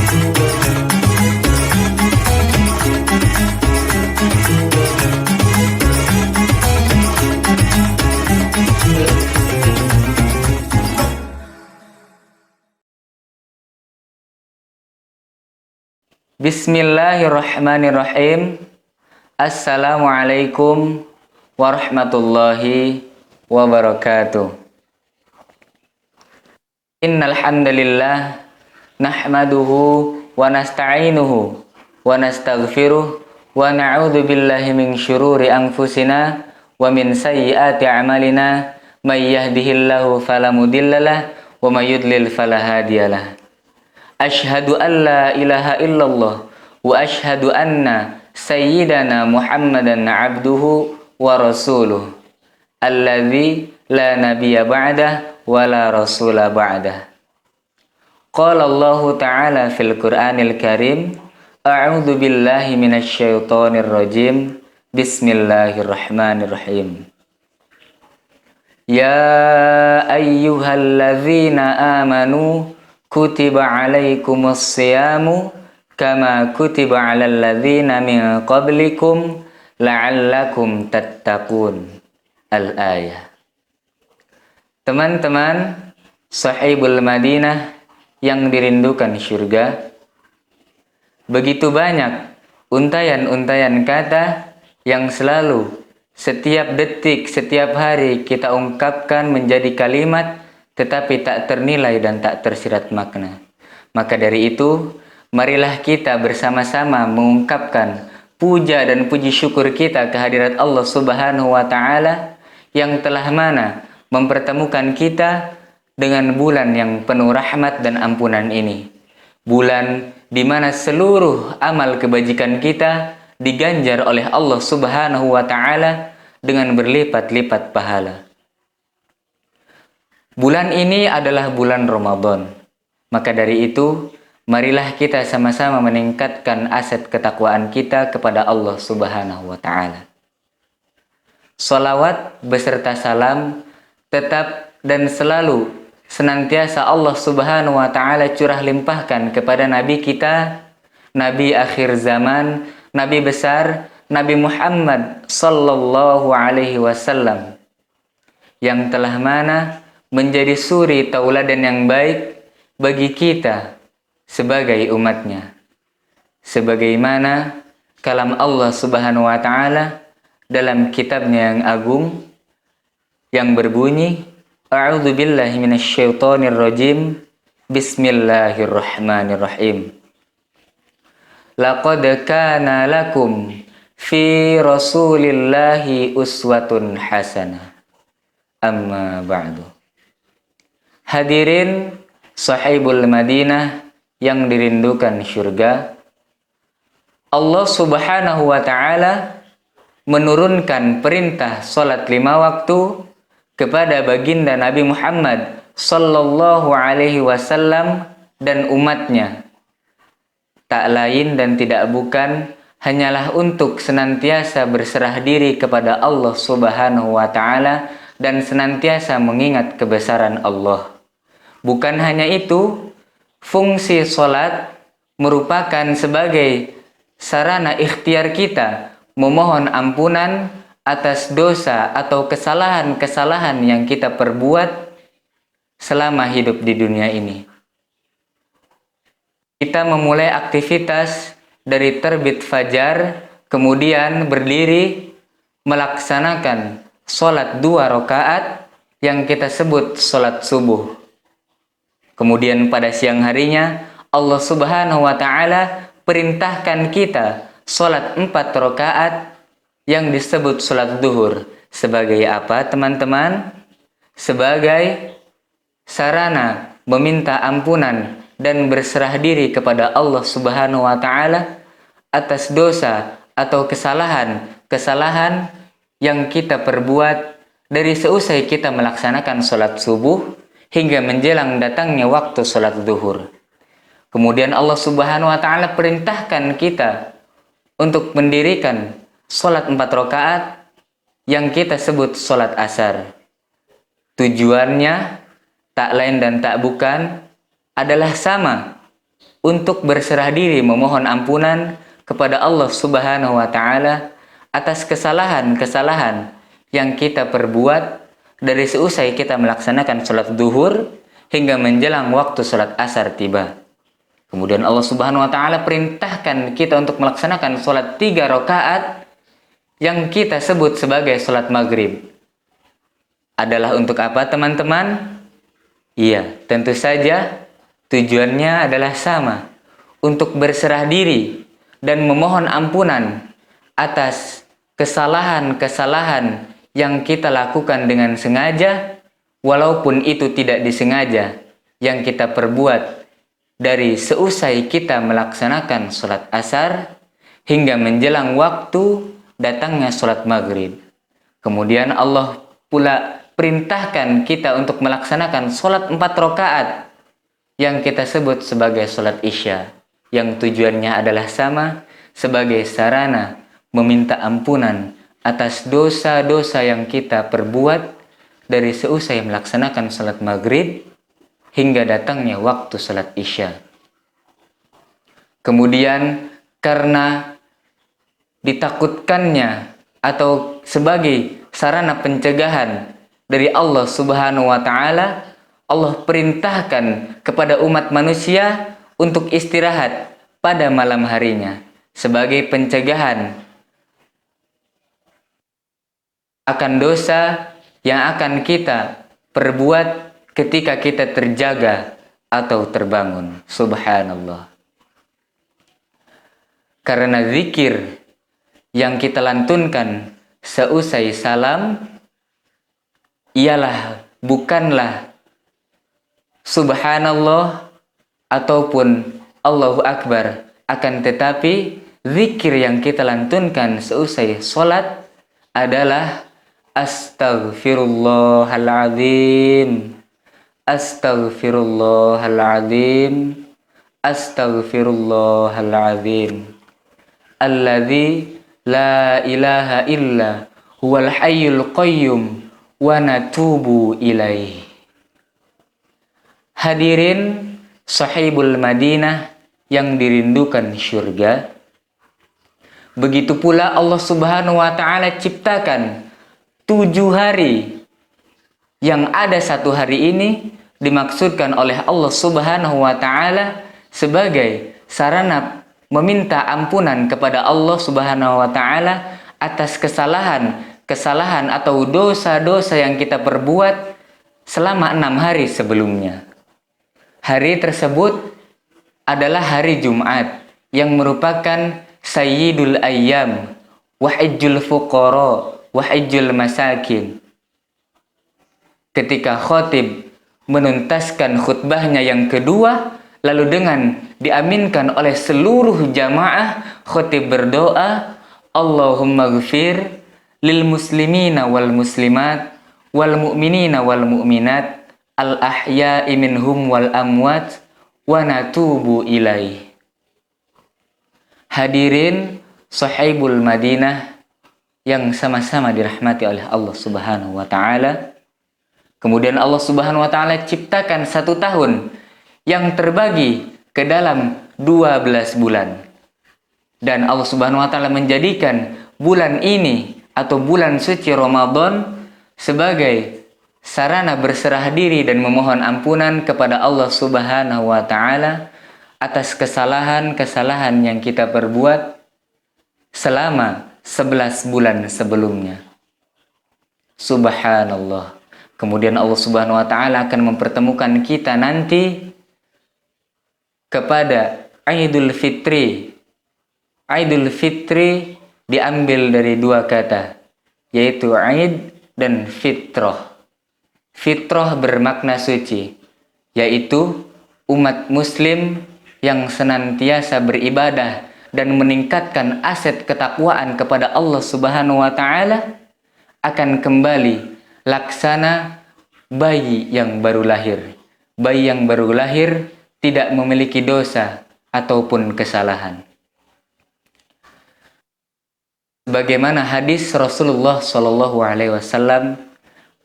Bismillahirrahmanirrahim. Assalamualaikum warahmatullahi wabarakatuh. Innal hamdalillah nahmaduhu wa nasta'inuhu wa nastaghfiruh wa na'udzu billahi min syururi anfusina wa min sayyiati a'malina may yahdihillahu fala mudhillalah wa may yudlil fala hadiyalah. Ashhadu an la ilaha illallah wa ashhadu anna sayyidana Muhammadan abduhu wa rasuluh alladzi la nabiyya ba'dah wa la rasula ba'dah. Qala Allah ta'ala fil Qur'anil Karim, a'udzu billahi minasy syaithanir rajim. Bismillahirrahmanirrahim. Ya ayyuhalladzina amanu kutiba alaikumus siyamu kama kutiba alal ladzina min qablikum la'allakum tattaqun. Al-ayah. Teman-teman Sahibul Madinah yang dirindukan surga, begitu banyak untayan-untayan kata yang selalu setiap detik, setiap hari kita ungkapkan menjadi kalimat tetapi tak ternilai dan tak tersirat makna. Maka dari itu, marilah kita bersama-sama mengungkapkan puja dan puji syukur kita kehadirat Allah Subhanahu wa Ta'ala yang telah mana mempertemukan kita dengan bulan yang penuh rahmat dan ampunan ini. Bulan di mana seluruh amal kebajikan kita diganjar oleh Allah Subhanahu wa Ta'ala dengan berlipat-lipat pahala. Bulan ini adalah bulan Ramadan. Maka dari itu, marilah kita sama-sama meningkatkan aset ketakwaan kita kepada Allah Subhanahu wa Ta'ala. Salawat beserta salam tetap dan selalu senantiasa Allah Subhanahu wa Ta'ala curah limpahkan kepada Nabi kita, Nabi akhir zaman, Nabi besar, Nabi Muhammad sallallahu alaihi wasallam, yang telah mana menjadi suri tauladan yang baik bagi kita sebagai umatnya. Sebagaimana kalam Allah Subhanahu wa Ta'ala dalam kitabnya yang agung yang berbunyi, a'udzu billahi minasy syaithanir rajim. Bismillahirrahmanirrahim. Laqad kana lakum fi rasulillahi uswatun hasanah. Amma ba'du. Hadirin Sahibul Madinah yang dirindukan surga, Allah Subhanahu wa Ta'ala menurunkan perintah salat 5 waktu kepada baginda Nabi Muhammad sallallahu alaihi wasallam dan umatnya. Tak lain dan tidak bukan hanyalah untuk senantiasa berserah diri kepada Allah Subhanahu wa Ta'ala dan senantiasa mengingat kebesaran Allah. Bukan hanya itu, fungsi sholat merupakan sebagai sarana ikhtiar kita memohon ampunan atas dosa atau kesalahan-kesalahan yang kita perbuat selama hidup di dunia ini. Kita memulai aktivitas dari terbit fajar, kemudian berdiri melaksanakan sholat 2 rakaat yang kita sebut sholat subuh. Kemudian pada siang harinya Allah Subhanahu wa Ta'ala perintahkan kita sholat 4 rakaat yang disebut sholat duhur. Sebagai apa teman-teman? Sebagai sarana meminta ampunan dan berserah diri kepada Allah Subhanahu wa Ta'ala atas dosa atau kesalahan yang kita perbuat dari seusai kita melaksanakan sholat subuh hingga menjelang datangnya waktu sholat duhur. Kemudian Allah Subhanahu wa Ta'ala perintahkan kita untuk mendirikan sholat 4 rakaat yang kita sebut sholat asar. Tujuannya tak lain dan tak bukan adalah sama untuk berserah diri memohon ampunan kepada Allah Subhanahu wa taala atas kesalahan-kesalahan yang kita perbuat dari seusai kita melaksanakan sholat duhur hingga menjelang waktu sholat asar tiba. Kemudian Allah Subhanahu wa taala perintahkan kita untuk melaksanakan sholat 3 rakaat yang kita sebut sebagai sholat maghrib. Adalah untuk apa, teman-teman? Iya, tentu saja tujuannya adalah sama, untuk berserah diri dan memohon ampunan atas kesalahan-kesalahan yang kita lakukan dengan sengaja, walaupun itu tidak disengaja, yang kita perbuat dari seusai kita melaksanakan sholat asar hingga menjelang waktu datangnya sholat maghrib. Kemudian Allah pula perintahkan kita untuk melaksanakan sholat 4 rakaat yang kita sebut sebagai sholat isya, yang tujuannya adalah sama, sebagai sarana meminta ampunan atas dosa-dosa yang kita perbuat dari seusai melaksanakan sholat maghrib hingga datangnya waktu sholat isya. Kemudian karena ditakutkannya atau sebagai sarana pencegahan dari Allah Subhanahu wa taala, Allah perintahkan kepada umat manusia untuk istirahat pada malam harinya sebagai pencegahan akan dosa yang akan kita perbuat ketika kita terjaga atau terbangun. Subhanallah. Karena zikir yang kita lantunkan seusai salam bukanlah subhanallah ataupun Allahu Akbar, akan tetapi zikir yang kita lantunkan seusai sholat adalah astaghfirullahaladzim, astaghfirullahaladzim, astaghfirullahaladzim, alladzi la ilaha illa huwal hayyul qayyum wa natubu ilaih. Hadirin sahibul Madinah yang dirindukan syurga, begitu pula Allah Subhanahu wa taala ciptakan 7 hari, yang ada 1 hari ini dimaksudkan oleh Allah Subhanahu wa taala sebagai sarana meminta ampunan kepada Allah Subhanahu wa taala atas kesalahan atau dosa-dosa yang kita perbuat selama 6 hari sebelumnya. Hari tersebut adalah hari Jumat yang merupakan Sayyidul Ayyam, Wahijjul Fuqara, Wahijjul Masakin. Ketika khotib menuntaskan khutbahnya yang kedua, lalu dengan diaminkan oleh seluruh jamaah, khotib berdoa, Allahumma ghfir lil muslimina wal muslimat wal mu'minina wal mu'minat al ahya'i minhum wal amwat wa natubu ilaih. Hadirin sahibul Madinah yang sama-sama dirahmati oleh Allah Subhanahu wa taala. Kemudian Allah Subhanahu wa taala ciptakan 1 tahun yang terbagi ke dalam 12 bulan. Dan Allah Subhanahu wa taala menjadikan bulan ini atau bulan suci Ramadan sebagai sarana berserah diri dan memohon ampunan kepada Allah Subhanahu wa taala atas kesalahan-kesalahan yang kita perbuat selama 11 bulan sebelumnya. Subhanallah. Kemudian Allah Subhanahu wa taala akan mempertemukan kita nanti kepada Idul Fitri. Idul Fitri diambil dari 2 kata, yaitu Id dan Fitrah. Fitrah bermakna suci, yaitu umat muslim yang senantiasa beribadah dan meningkatkan aset ketakwaan kepada Allah Subhanahu wa taala akan kembali laksana bayi yang baru lahir. Bayi yang baru lahir tidak memiliki dosa ataupun kesalahan. Bagaimana hadis Rasulullah sallallahu alaihi wasallam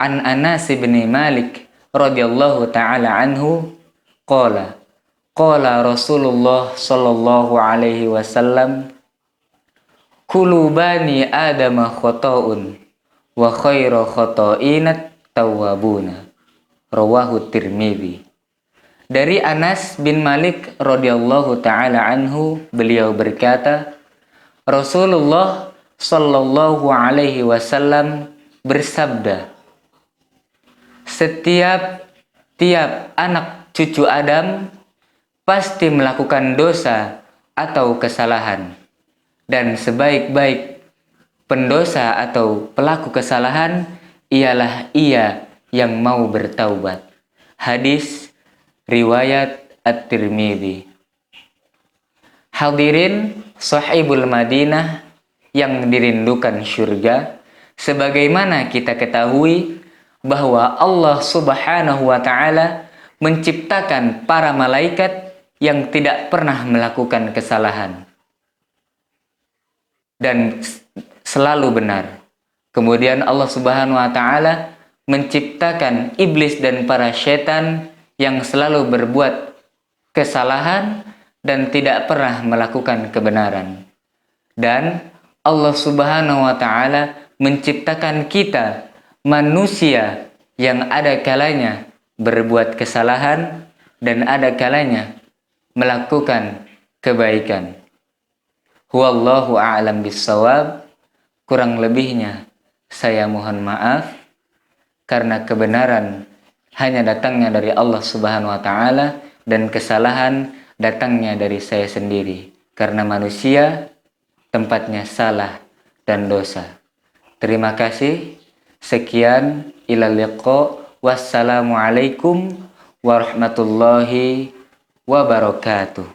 an Anas bin Malik radhiyallahu taala anhu qala Qala Rasulullah sallallahu alaihi wasallam, kullu bani adama khata'un wa khairu khata'inat tawwabuna. Rawahu Tirmidzi. Dari Anas bin Malik radhiyallahu taala anhu, beliau berkata, Rasulullah sallallahu alaihi wasallam bersabda, setiap anak cucu Adam pasti melakukan dosa atau kesalahan, dan sebaik-baik pendosa atau pelaku kesalahan ialah ia yang mau bertaubat. Hadis riwayat At-Tirmidzi. Hadirin Sahibul Madinah yang dirindukan syurga, sebagaimana kita ketahui bahwa Allah Subhanahu wa Ta'ala menciptakan para malaikat yang tidak pernah melakukan kesalahan dan selalu benar. Kemudian Allah Subhanahu wa Ta'ala menciptakan iblis dan para setan yang selalu berbuat kesalahan dan tidak pernah melakukan kebenaran. Dan Allah Subhanahu wa Ta'ala menciptakan kita manusia yang ada kalanya berbuat kesalahan dan ada kalanya melakukan kebaikan. Wallahu a'lam bissawab. Kurang lebihnya saya mohon maaf, karena kebenaran hanya datangnya dari Allah Subhanahu wa Ta'ala dan kesalahan datangnya dari saya sendiri, karena manusia tempatnya salah dan dosa. Terima kasih. Sekian, ilal liqa. Wassalamualaikum warahmatullahi wabarakatuh.